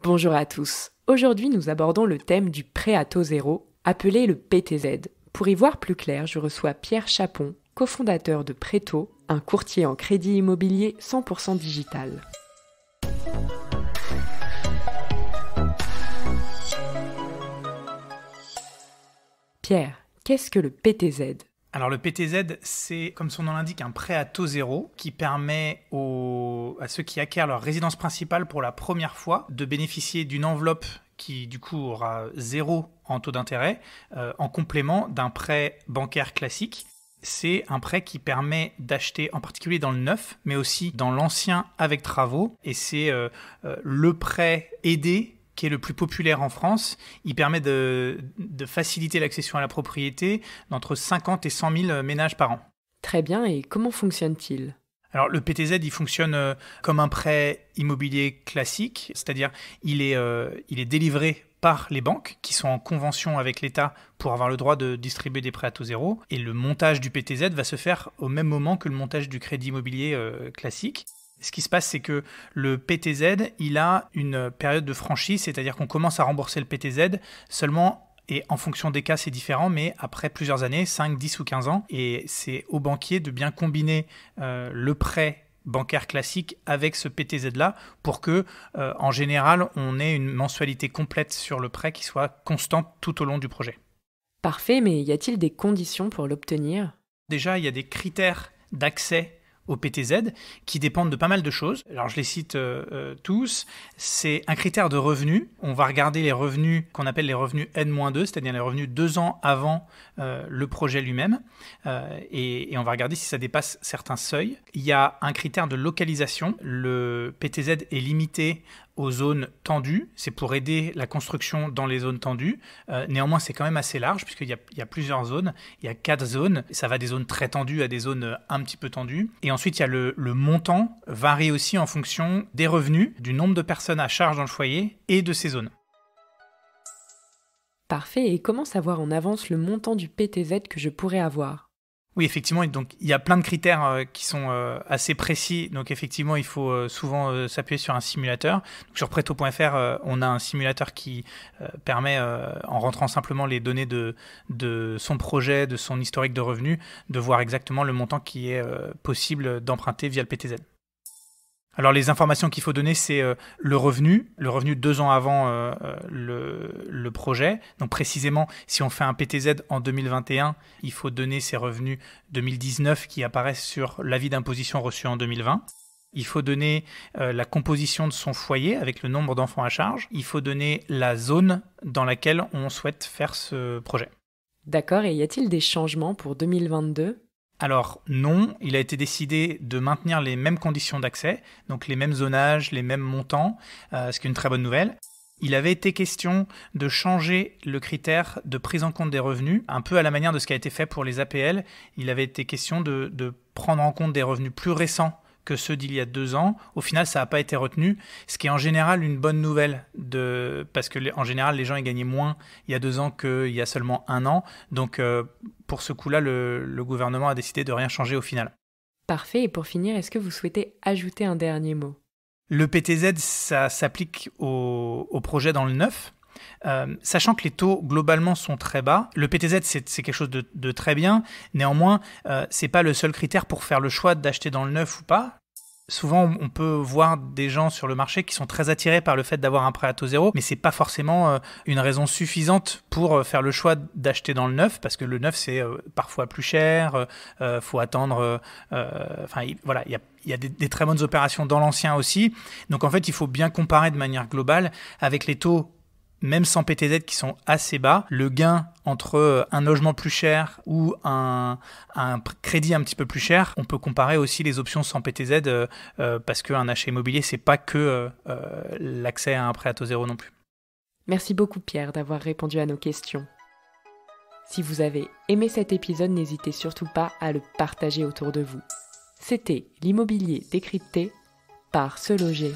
Bonjour à tous. Aujourd'hui, nous abordons le thème du prêt à taux zéro, appelé le PTZ. Pour y voir plus clair, je reçois Pierre Chapon, cofondateur de Préto, un courtier en crédit immobilier 100% digital. Pierre, qu'est-ce que le PTZ ? Alors le PTZ, c'est, comme son nom l'indique, un prêt à taux zéro qui permet à ceux qui acquièrent leur résidence principale pour la première fois de bénéficier d'une enveloppe qui du coup aura 0 en taux d'intérêt en complément d'un prêt bancaire classique. C'est un prêt qui permet d'acheter en particulier dans le neuf, mais aussi dans l'ancien avec travaux. Et c'est le prêt aidé qui est le plus populaire en France. Il permet de faciliter l'accession à la propriété d'entre 50 et 100 000 ménages par an. Très bien, et comment fonctionne-t-il ? Alors le PTZ, il fonctionne comme un prêt immobilier classique, c'est-à-dire il est délivré par les banques qui sont en convention avec l'État pour avoir le droit de distribuer des prêts à taux zéro. Et le montage du PTZ va se faire au même moment que le montage du crédit immobilier classique. Ce qui se passe, c'est que le PTZ, il a une période de franchise, c'est-à-dire qu'on commence à rembourser le PTZ seulement, et en fonction des cas, c'est différent, mais après plusieurs années, 5, 10 ou 15 ans. Et c'est au banquier de bien combiner le prêt bancaire classique avec ce PTZ-là pour que, en général, on ait une mensualité complète sur le prêt qui soit constante tout au long du projet. Parfait, mais y a-t-il des conditions pour l'obtenir ? Déjà, il y a des critères d'accès au PTZ qui dépendent de pas mal de choses. Alors je les cite tous. C'est un critère de revenu. On va regarder les revenus qu'on appelle les revenus N-2, c'est-à-dire les revenus 2 ans avant le projet lui-même. Et on va regarder si ça dépasse certains seuils. Il y a un critère de localisation. Le PTZ est limité aux zones tendues, c'est pour aider la construction dans les zones tendues. Néanmoins, c'est quand même assez large puisqu'il y a plusieurs zones. Il y a 4 zones. Ça va des zones très tendues à des zones un petit peu tendues. Et ensuite, il y a le montant varie aussi en fonction des revenus, du nombre de personnes à charge dans le foyer et de ces zones. Parfait, et comment savoir en avance le montant du PTZ que je pourrais avoir ? Oui, effectivement, donc il y a plein de critères qui sont assez précis. Donc effectivement, il faut souvent s'appuyer sur un simulateur. Donc, sur Préto.fr, on a un simulateur qui permet, en rentrant simplement les données de son projet, de son historique de revenus, de voir exactement le montant qui est possible d'emprunter via le PTZ. Alors les informations qu'il faut donner, c'est le revenu 2 ans avant le projet. Donc précisément, si on fait un PTZ en 2021, il faut donner ces revenus 2019 qui apparaissent sur l'avis d'imposition reçu en 2020. Il faut donner la composition de son foyer avec le nombre d'enfants à charge. Il faut donner la zone dans laquelle on souhaite faire ce projet. D'accord, et y a-t-il des changements pour 2022 ? Alors non, il a été décidé de maintenir les mêmes conditions d'accès, donc les mêmes zonages, les mêmes montants, ce qui est une très bonne nouvelle. Il avait été question de changer le critère de prise en compte des revenus, un peu à la manière de ce qui a été fait pour les APL. Il avait été question de prendre en compte des revenus plus récents que ceux d'il y a 2 ans. Au final, ça n'a pas été retenu, ce qui est en général une bonne nouvelle, parce que en général, les gens ils gagnaient moins il y a 2 ans qu'il y a seulement 1 an. Donc, pour ce coup-là, le gouvernement a décidé de rien changer au final. Parfait, et pour finir, est-ce que vous souhaitez ajouter un dernier mot ? Le PTZ, ça s'applique au projet dans le neuf. Sachant que les taux globalement sont très bas, le PTZ c'est quelque chose de très bien. Néanmoins, c'est pas le seul critère pour faire le choix d'acheter dans le neuf ou pas. Souvent, on peut voir des gens sur le marché qui sont très attirés par le fait d'avoir un prêt à taux zéro, mais c'est pas forcément une raison suffisante pour faire le choix d'acheter dans le neuf, parce que le neuf c'est parfois plus cher, faut attendre. Voilà, il y a des très bonnes opérations dans l'ancien aussi. Donc en fait, il faut bien comparer de manière globale avec les taux. Même sans PTZ qui sont assez bas, le gain entre un logement plus cher ou un crédit un petit peu plus cher, on peut comparer aussi les options sans PTZ parce qu'un achat immobilier, c'est pas que l'accès à un prêt à taux zéro non plus. Merci beaucoup Pierre d'avoir répondu à nos questions. Si vous avez aimé cet épisode, n'hésitez surtout pas à le partager autour de vous. C'était l'immobilier décrypté par Se Loger.